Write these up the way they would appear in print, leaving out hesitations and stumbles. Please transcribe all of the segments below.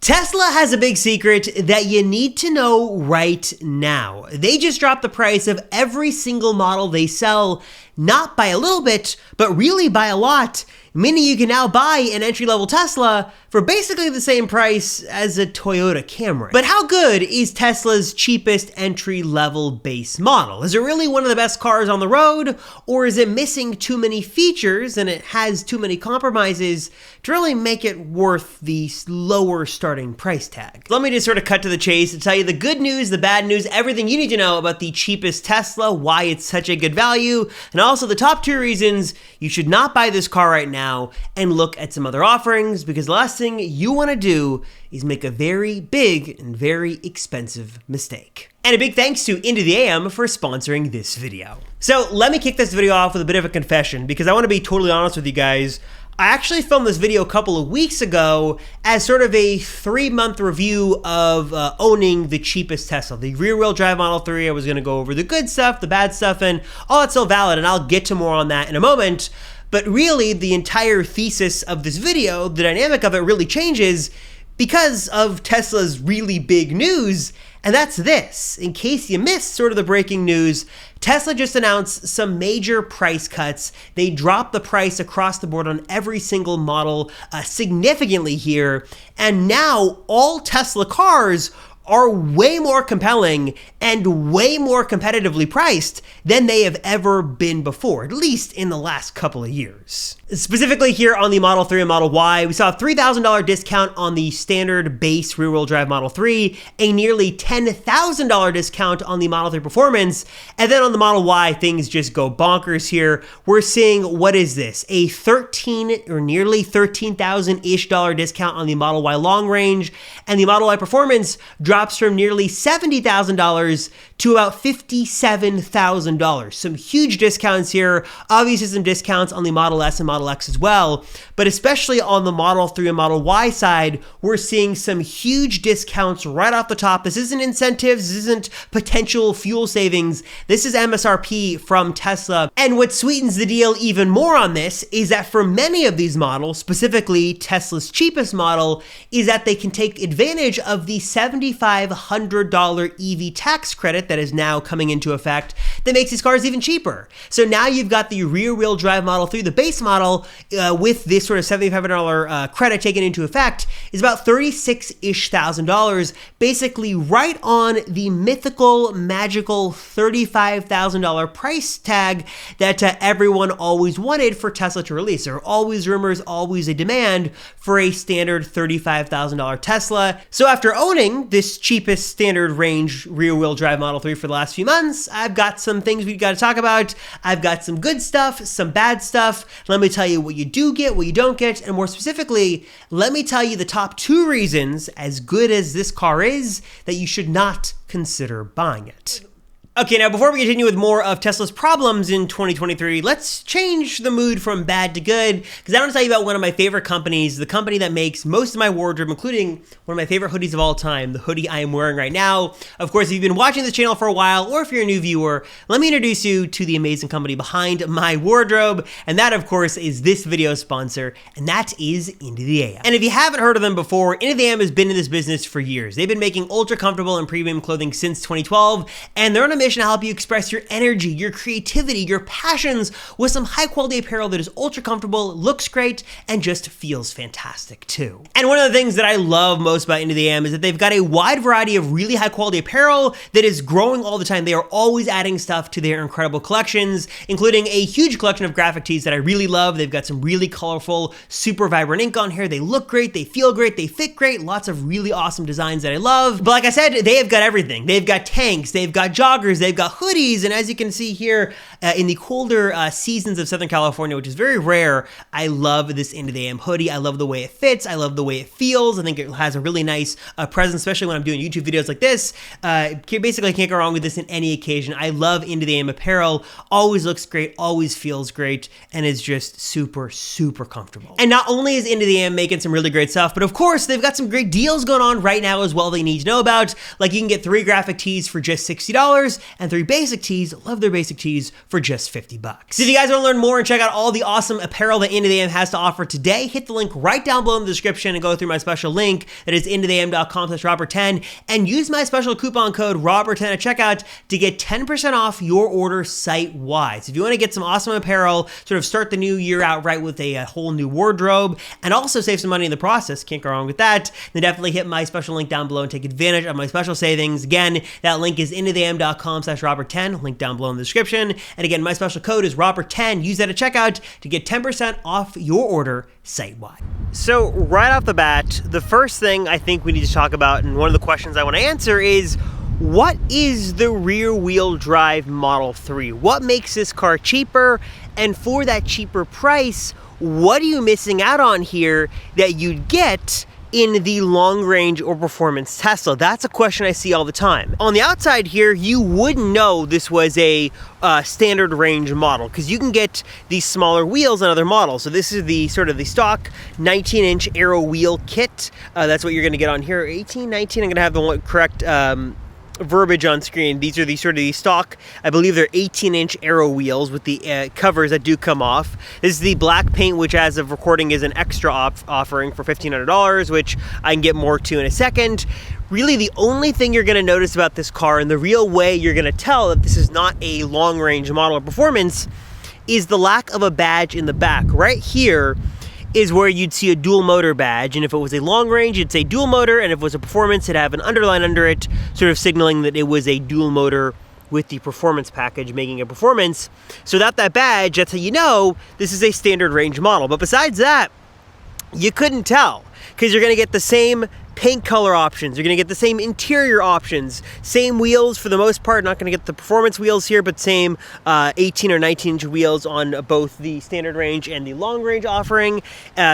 Tesla has a big secret that you need to know right now. They just dropped the price of every single model they sell, not by a little bit, but really by a lot, meaning you can now buy an entry-level Tesla for basically the same price as a Toyota Camry. But how good is Tesla's cheapest entry-level base model? Is it really one of the best cars on the road, or is it missing too many features and it has too many compromises to really make it worth the lower starting price tag? Let me just sort of cut to the chase and tell you the good news, the bad news, everything you need to know about the cheapest Tesla, why it's such a good value, and also the top 2 reasons you should not buy this car right now and look at some other offerings, because the last thing you want to do is make a very big and very expensive mistake. And a big thanks to Into the AM for sponsoring this video. So let me kick this video off with a bit of a confession, because I want to be totally honest with you guys. I actually filmed this video a couple of weeks ago as sort of a 3-month review of owning the cheapest Tesla, the rear-wheel drive Model 3. I was going to go over the good stuff, the bad stuff, and all that's still valid, and I'll get to more on that in a moment. But really, the entire thesis of this video, the dynamic of it really changes because of Tesla's really big news, and that's this. In case you missed sort of the breaking news, Tesla just announced some major price cuts. They dropped the price across the board on every single model significantly here, and now all Tesla cars are way more compelling and way more competitively priced than they have ever been before, at least in the last couple of years. Specifically here on the Model 3 and Model Y, we saw a $3,000 discount on the standard base rear-wheel drive Model 3, a nearly $10,000 discount on the Model 3 Performance, and then on the Model Y, things just go bonkers here. We're seeing, what is this? A nearly $13,000-ish discount on the Model Y long range, and the Model Y Performance drops from nearly $70,000 to about $57,000. Some huge discounts here, obviously some discounts on the Model S and Model X as well, but especially on the Model 3 and Model Y side, we're seeing some huge discounts right off the top. This isn't incentives, this isn't potential fuel savings, this is MSRP from Tesla. And what sweetens the deal even more on this is that for many of these models, specifically Tesla's cheapest model, is that they can take advantage of the $7,500 EV tax credit that is now coming into effect that makes these cars even cheaper. So now you've got the rear-wheel drive Model 3, the base model, with this sort of $7,500 credit taken into effect, is about $36,000-ish, basically right on the mythical, magical $35,000 price tag that everyone always wanted for Tesla to release. There are always rumors, always a demand for a standard $35,000 Tesla. So after owning this cheapest standard range rear-wheel drive Model 3 for the last few months, I've got some things we've got to talk about. I've got some good stuff, some bad stuff. Let me tell you what you do get, what you don't get, and more specifically, let me tell you the top 2 reasons, as good as this car is, that you should not consider buying it. Okay, now before we continue with more of Tesla's problems in 2023, let's change the mood from bad to good, because I want to tell you about one of my favorite companies, the company that makes most of my wardrobe, including one of my favorite hoodies of all time, the hoodie I am wearing right now. Of course, if you've been watching this channel for a while, or if you're a new viewer, let me introduce you to the amazing company behind my wardrobe, and that, of course, is this video sponsor, and that is Into the AM. And if you haven't heard of them before, Into the AM has been in this business for years. They've been making ultra comfortable and premium clothing since 2012, and they're on a mission to help you express your energy, your creativity, your passions with some high quality apparel that is ultra comfortable, looks great, and just feels fantastic too. And one of the things that I love most about Into the AM is that they've got a wide variety of really high quality apparel that is growing all the time. They are always adding stuff to their incredible collections, including a huge collection of graphic tees that I really love. They've got some really colorful, super vibrant ink on here. They look great, they feel great, they fit great, lots of really awesome designs that I love. But like I said, they have got everything. They've got tanks, they've got joggers, they've got hoodies, and as you can see here, in the colder seasons of Southern California, which is very rare, I love this Into the AM hoodie. I love the way it fits. I love the way it feels. I think it has a really nice presence, especially when I'm doing YouTube videos like this. Basically, can't go wrong with this in any occasion. I love Into the AM apparel. Always looks great, always feels great, and is just super, super comfortable. And not only is Into the AM making some really great stuff, but of course, they've got some great deals going on right now as well that you need to know about. Like you can get 3 graphic tees for just $60 and 3 basic tees, love their basic tees, for just 50 bucks. So if you guys want to learn more and check out all the awesome apparel that IntoTheAM has to offer today, hit the link right down below in the description and go through my special link that is intotheam.com/Robert10 and use my special coupon code Robert10 at checkout to get 10% off your order site-wide. So if you want to get some awesome apparel, sort of start the new year out right with a whole new wardrobe and also save some money in the process, can't go wrong with that, then definitely hit my special link down below and take advantage of my special savings. Again, that link is intotheam.com/Robert10, link down below in the description. And again, my special code is Robert10. Use that at checkout to get 10% off your order site-wide. So right off the bat, the first thing I think we need to talk about, and one of the questions I want to answer is, what is the rear-wheel drive Model 3? What makes this car cheaper? And for that cheaper price, what are you missing out on here that you'd get in the long range or performance Tesla? That's a question I see all the time. On the outside here, you wouldn't know this was a standard range model because you can get these smaller wheels on other models. So this is the sort of the stock 19-inch aero wheel kit. That's what you're gonna get on here. 18, 19, I'm gonna have the correct verbiage on screen. These are the sort of the stock, I believe they're 18-inch aero wheels with the covers that do come off. This is the black paint, which as of recording is an extra offering for $1,500, which I can get more to in a second. Really, the only thing you're going to notice about this car, and the real way you're going to tell that this is not a long-range model of performance, is the lack of a badge in the back. Right here is where you'd see a dual motor badge, and if it was a long range, it'd say dual motor, and if it was a performance, it'd have an underline under it, sort of signaling that it was a dual motor with the performance package, making a performance. So without that badge, that's how you know this is a standard range model. But besides that, you couldn't tell, because you're gonna get the same paint color options, you're gonna get the same interior options, same wheels for the most part, not gonna get the performance wheels here, but same 18 or 19-inch wheels on both the standard range and the long range offering.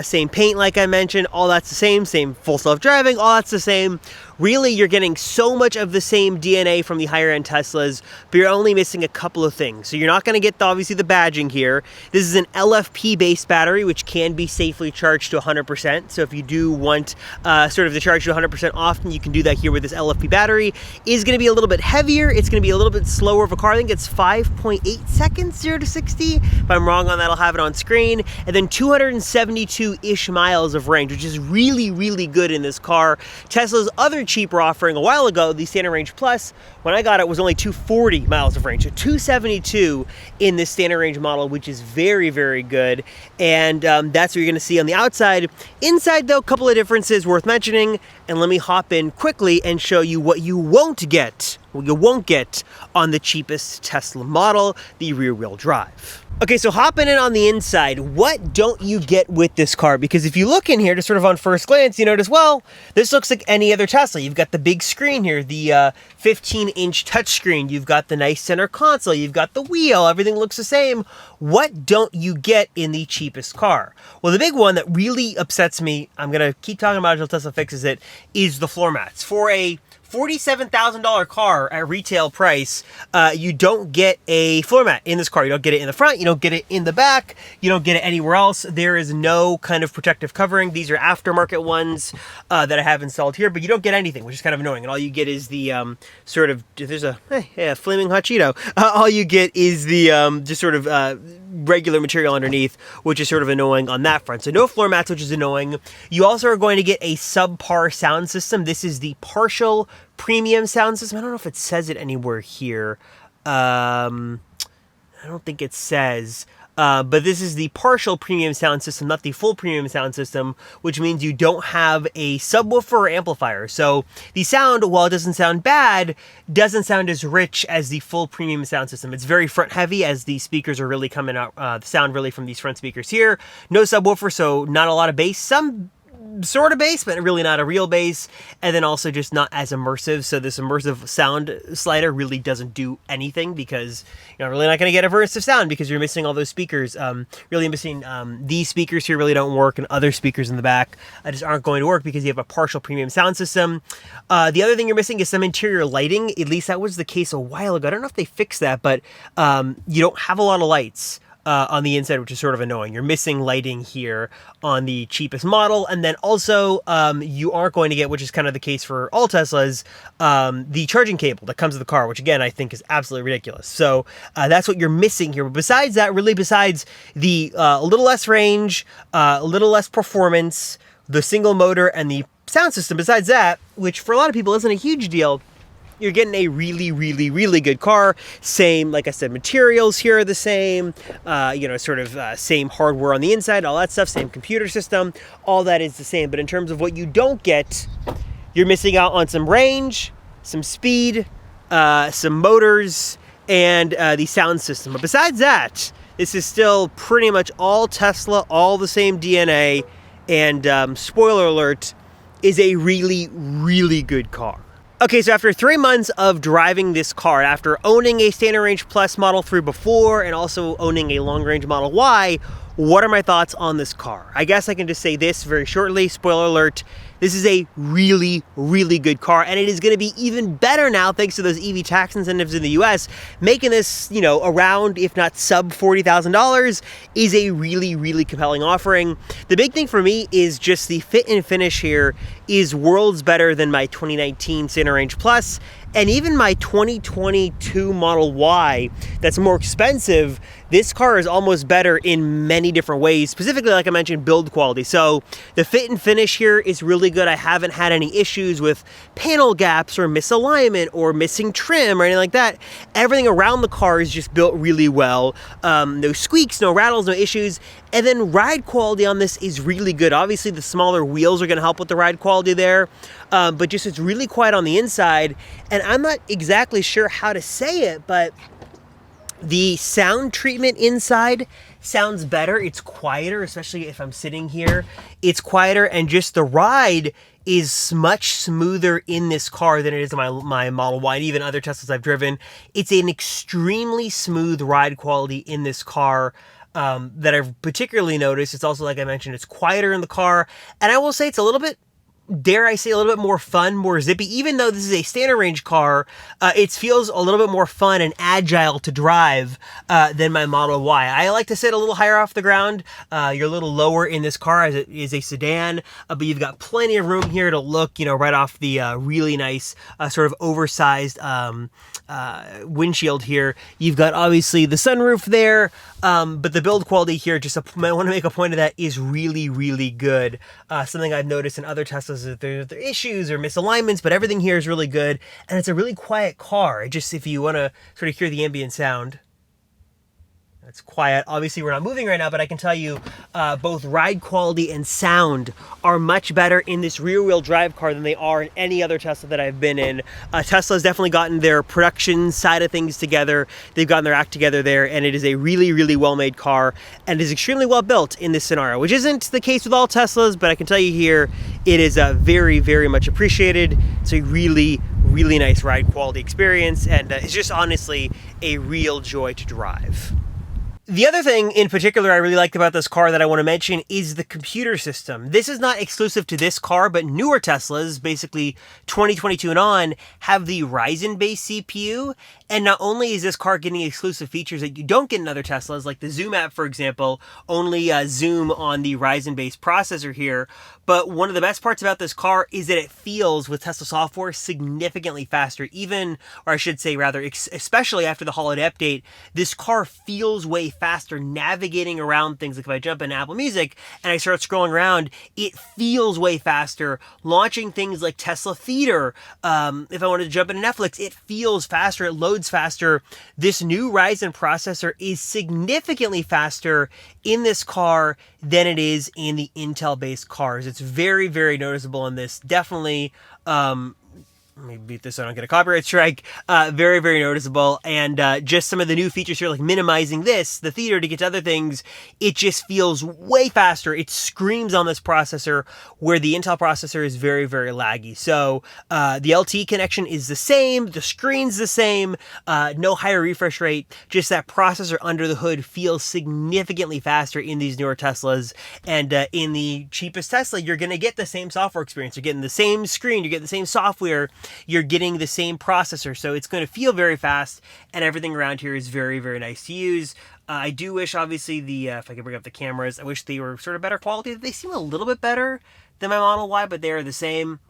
Same paint like I mentioned, all that's the same full self-driving, all that's the same. Really, you're getting so much of the same DNA from the higher end Teslas, but you're only missing a couple of things. So you're not gonna get obviously the badging here. This is an LFP based battery, which can be safely charged to 100%. So if you do want sort of the charge to 100% often, you can do that here with this LFP battery. Is gonna be a little bit heavier. It's gonna be a little bit slower of a car. I think it's 5.8 seconds, 0 to 60. If I'm wrong on that, I'll have it on screen. And then 272-ish miles of range, which is really, really good in this car. Tesla's other cheaper offering a while ago, the Standard Range Plus, when I got it, was only 240 miles of range. So 272 in this Standard Range model, which is very, very good. And that's what you're gonna see on the outside. Inside though, a couple of differences worth mentioning. And let me hop in quickly and show you what you won't get, on the cheapest Tesla model, the rear wheel drive. Okay, so hopping in on the inside, what don't you get with this car? Because if you look in here, just sort of on first glance, you notice, well, this looks like any other Tesla. You've got the big screen here, the 15-inch touchscreen. You've got the nice center console. You've got the wheel. Everything looks the same. What don't you get in the cheapest car? Well, the big one that really upsets me, I'm going to keep talking about it until Tesla fixes it, is the floor mats. For a $47,000 car at retail price, you don't get a floor mat in this car. You don't get it in the front, you don't get it in the back, you don't get it anywhere else. There is no kind of protective covering. These are aftermarket ones that I have installed here, but you don't get anything, which is kind of annoying. And all you get is the sort of, there's a flaming hot Cheeto. All you get is the just sort of regular material underneath, which is sort of annoying on that front. So no floor mats, which is annoying. You also are going to get a subpar sound system. This is the partial premium sound system. I don't know if it says it anywhere here. I don't think it says. But this is the partial premium sound system, not the full premium sound system, which means you don't have a subwoofer or amplifier. So the sound, while it doesn't sound bad, doesn't sound as rich as the full premium sound system. It's very front heavy, as the speakers are really coming out, the sound really from these front speakers here. No subwoofer, so not a lot of bass. Some sort of bass, but really not a real bass, and then also just not as immersive. So this immersive sound slider really doesn't do anything, because you're really not going to get immersive sound because you're missing all those speakers. Really missing these speakers here really don't work, and other speakers in the back just aren't going to work because you have a partial premium sound system. The other thing you're missing is some interior lighting. At least that was the case a while ago. I don't know if they fixed that, but you don't have a lot of lights on the inside, which is sort of annoying. You're missing lighting here on the cheapest model. And then also you aren't going to get, which is kind of the case for all Teslas, the charging cable that comes with the car, which again, I think is absolutely ridiculous. So that's what you're missing here. But besides that, really besides the a little less range, a little less performance, the single motor and the sound system, besides that, which for a lot of people isn't a huge deal, you're getting a really, really, really good car. Same, like I said, materials here are the same, same hardware on the inside, all that stuff, same computer system, all that is the same. But in terms of what you don't get, you're missing out on some range, some speed, some motors, and the sound system. But besides that, this is still pretty much all Tesla, all the same DNA, and spoiler alert, is a really, really good car. Okay, so after 3 months of driving this car, after owning a Standard Range Plus Model 3 before and also owning a Long Range Model Y, what are my thoughts on this car? I guess I can just say this very shortly, spoiler alert, this is a really, really good car, and it is going to be even better now thanks to those EV tax incentives in the US, making this, around, if not sub $40,000, is a really, really compelling offering. The big thing for me is just the fit and finish here is worlds better than my 2019 Standard Range Plus, and even my 2022 Model Y that's more expensive. This car is almost better in many different ways, specifically, like I mentioned, build quality. So the fit and finish here is really good. I haven't had any issues with panel gaps or misalignment or missing trim or anything like that. Everything around the car is just built really well. No squeaks, no rattles, no issues. And then ride quality on this is really good. Obviously, the smaller wheels are going to help with the ride quality there, but just it's really quiet on the inside. And I'm not exactly sure how to say it, but the sound treatment inside sounds better. It's quieter, especially if I'm sitting here. It's quieter, and just the ride is much smoother in this car than it is in my Model Y and even other Teslas I've driven. It's an extremely smooth ride quality in this car that I've particularly noticed. It's also, like I mentioned, it's quieter in the car, and I will say it's a little bit, dare I say, a little bit more fun, more zippy. Even though this is a standard range car, it feels a little bit more fun and agile to drive than my Model Y. I like to sit a little higher off the ground. You're a little lower in this car as it is a sedan, but you've got plenty of room here to look, right off the really nice sort of oversized windshield here. You've got obviously the sunroof there, but the build quality here, I want to make a point of that, is really, really good. Something I've noticed in other Teslas is that there are issues or misalignments, but everything here is really good, and it's a really quiet car. If you want to sort of hear the ambient sound, it's quiet. Obviously, we're not moving right now, but I can tell you both ride quality and sound are much better in this rear-wheel drive car than they are in any other Tesla that I've been in. Tesla's definitely gotten their production side of things together. They've gotten their act together there, and it is a really, really well-made car and is extremely well built in this scenario, which isn't the case with all Teslas, but I can tell you here, it is very, very much appreciated. It's a really, really nice ride quality experience, and it's just honestly a real joy to drive. The other thing in particular I really liked about this car that I want to mention is the computer system. This is not exclusive to this car, but newer Teslas, basically 2022 and on, have the Ryzen-based CPU. And not only is this car getting exclusive features that you don't get in other Teslas, like the Zoom app, for example, only Zoom on the Ryzen-based processor here, but one of the best parts about this car is that it feels, with Tesla software, significantly faster. Especially after the holiday update, this car feels way faster navigating around things. Like if I jump into Apple Music and I start scrolling around, it feels way faster. Launching things like Tesla Theater, if I wanted to jump into Netflix, it feels faster, it loads faster. This new Ryzen processor is significantly faster in this car than it is in the Intel-based cars. It's very, very noticeable in this. Definitely, let me beat this so I don't get a copyright strike. Very, very noticeable. And just some of the new features here, like minimizing the theater to get to other things, it just feels way faster. It screams on this processor, where the Intel processor is very, very laggy. So the LTE connection is the same. The screen's the same. No higher refresh rate. Just that processor under the hood feels significantly faster in these newer Teslas. And in the cheapest Tesla, you're going to get the same software experience. You're getting the same screen. You're getting the same software. You're getting the same processor, so it's going to feel very fast, and everything around here is very, very nice to use. I do wish, obviously, if I could bring up the cameras, I wish they were sort of better quality. They seem a little bit better than my Model Y, but they're the same.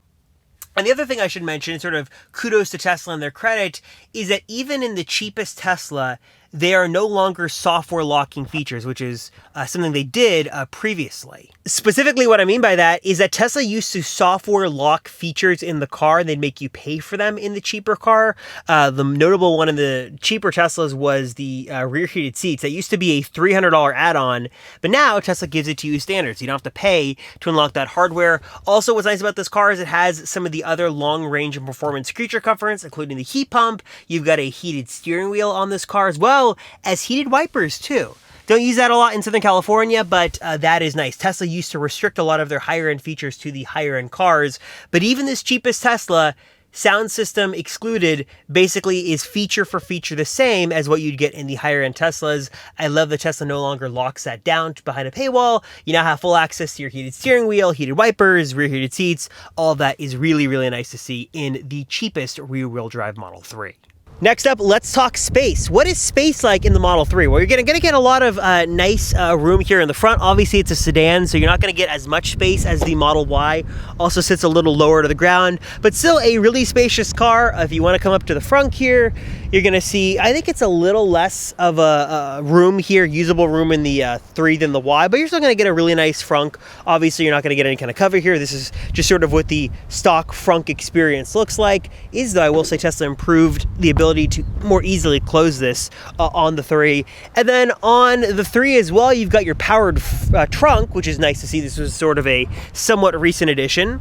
And the other thing I should mention, sort of kudos to Tesla and their credit, is that even in the cheapest Tesla, they are no longer software locking features, which is something they did previously. Specifically, what I mean by that is that Tesla used to software lock features in the car. They'd make you pay for them in the cheaper car. The notable one in the cheaper Teslas was the rear heated seats. That used to be a $300 add-on, but now Tesla gives it to you standard, so you don't have to pay to unlock that hardware. Also, what's nice about this car is it has some of the other long range and performance creature comforts, including the heat pump. You've got a heated steering wheel on this car as well as heated wipers too. Don't use that a lot in Southern California, but that is nice. Tesla used to restrict a lot of their higher end features to the higher end cars, but even this cheapest Tesla, sound system excluded, basically is feature for feature the same as what you'd get in the higher end Teslas. I love that Tesla no longer locks that down behind a paywall. You now have full access to your heated steering wheel, heated wipers, rear heated seats. All of that is really, really nice to see in the cheapest rear wheel drive Model 3. Next up, let's talk space. What is space like in the Model 3? Well, you're gonna get a lot of nice room here in the front. Obviously, it's a sedan, so you're not gonna get as much space as the Model Y. Also sits a little lower to the ground, but still a really spacious car. If you wanna come up to the front here, you're gonna see, I think it's a little less of a room here, usable room in the 3 than the Y, but you're still gonna get a really nice frunk. Obviously, you're not gonna get any kind of cover here. This is just sort of what the stock frunk experience looks like. Though I will say Tesla improved the ability to more easily close this on the 3. And then on the 3 as well, you've got your powered trunk, which is nice to see. This was sort of a somewhat recent addition.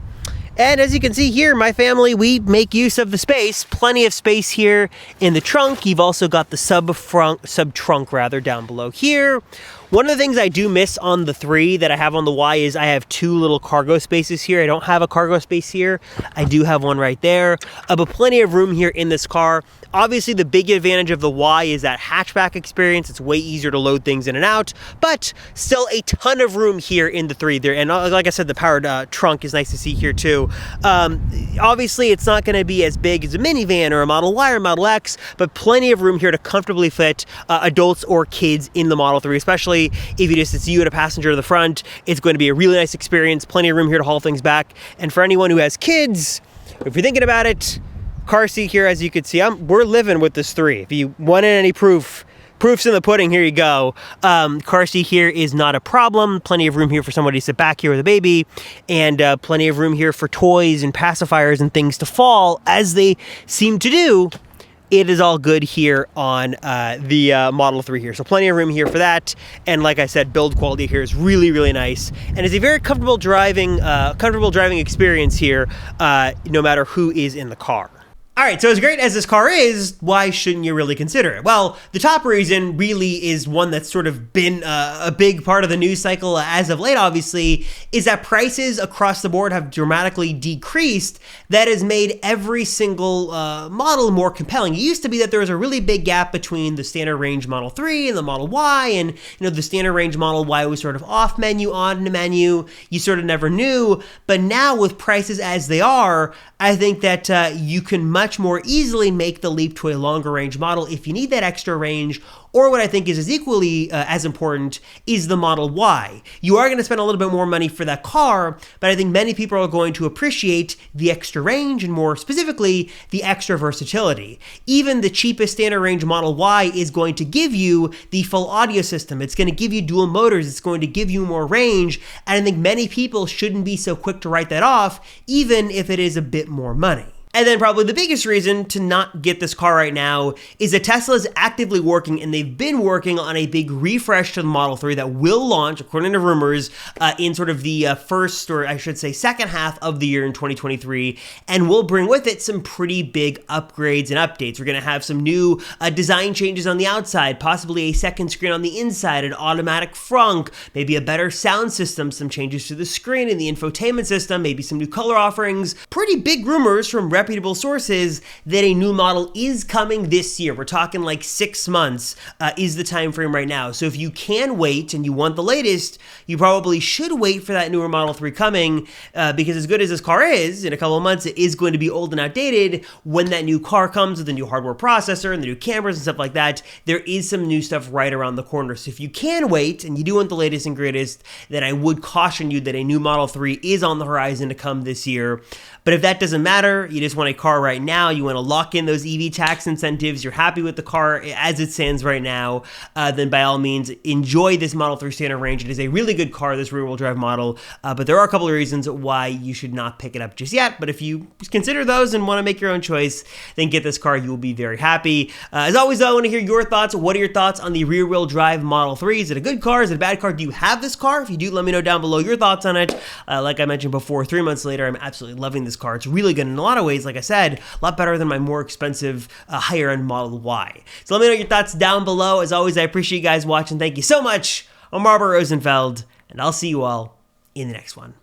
And as you can see here, my family, we make use of the space. Plenty of space here in the trunk. You've also got the sub-trunk down below here. One of the things I do miss on the 3 that I have on the Y is I have 2 little cargo spaces here. I don't have a cargo space here. I do have one right there, but plenty of room here in this car. Obviously, the big advantage of the Y is that hatchback experience. It's way easier to load things in and out, but still a ton of room here in the 3 there. And like I said, the powered trunk is nice to see here too. Obviously, it's not going to be as big as a minivan or a Model Y or Model X, but plenty of room here to comfortably fit adults or kids in the Model 3, especially if it's you and a passenger to the front. It's going to be a really nice experience. Plenty of room here to haul things back. And for anyone who has kids, if you're thinking about it, car seat here, as you can see, we're living with this 3. If you wanted any proofs in the pudding, here you go. Car seat here is not a problem. Plenty of room here for somebody to sit back here with a baby, and plenty of room here for toys and pacifiers and things to fall, as they seem to do. It is all good here on the Model 3 here. So plenty of room here for that. And like I said, build quality here is really, really nice. And it's a very comfortable driving experience here, no matter who is in the car. All right, so as great as this car is, why shouldn't you really consider it? Well, the top reason really is one that's sort of been a big part of the news cycle as of late, obviously, is that prices across the board have dramatically decreased. That has made every single model more compelling. It used to be that there was a really big gap between the standard range Model 3 and the Model Y, and the standard range Model Y was sort of off menu, on menu. You sort of never knew. But now with prices as they are, I think that you can much more easily make the leap to a longer range model if you need that extra range. Or what I think is equally as important is the Model Y. You are going to spend a little bit more money for that car, but I think many people are going to appreciate the extra range and more specifically, the extra versatility. Even the cheapest standard range Model Y is going to give you the full audio system. It's going to give you dual motors. It's going to give you more range. And I think many people shouldn't be so quick to write that off, even if it is a bit more money. And then probably the biggest reason to not get this car right now is that Tesla is actively working, and they've been working on a big refresh to the Model 3 that will launch, according to rumors, in sort of the first, or I should say second half of the year in 2023, and will bring with it some pretty big upgrades and updates. We're going to have some new design changes on the outside, possibly a second screen on the inside, an automatic frunk, maybe a better sound system, some changes to the screen and the infotainment system, maybe some new color offerings. Pretty big rumors from reps reputable sources that a new model is coming this year. We're talking like 6 months is the time frame right now. So if you can wait and you want the latest, you probably should wait for that newer Model 3 coming because as good as this car is, in a couple of months, it is going to be old and outdated. When that new car comes with a new hardware processor and the new cameras and stuff like that, there is some new stuff right around the corner. So if you can wait and you do want the latest and greatest, then I would caution you that a new Model 3 is on the horizon to come this year. But if that doesn't matter, you just want a car right now, you want to lock in those EV tax incentives, you're happy with the car as it stands right now, then by all means, enjoy this Model 3 standard range. It is a really good car, this rear-wheel drive model, but there are a couple of reasons why you should not pick it up just yet. But if you consider those and want to make your own choice, then get this car. You will be very happy. As always, though, I want to hear your thoughts. What are your thoughts on the rear-wheel drive Model 3? Is it a good car? Is it a bad car? Do you have this car? If you do, let me know down below your thoughts on it. Like I mentioned before, 3 months later, I'm absolutely loving this car. It's really good in a lot of ways. Like I said, a lot better than my more expensive, higher-end Model Y. So let me know your thoughts down below. As always, I appreciate you guys watching. Thank you so much. I'm Robert Rosenfeld, and I'll see you all in the next one.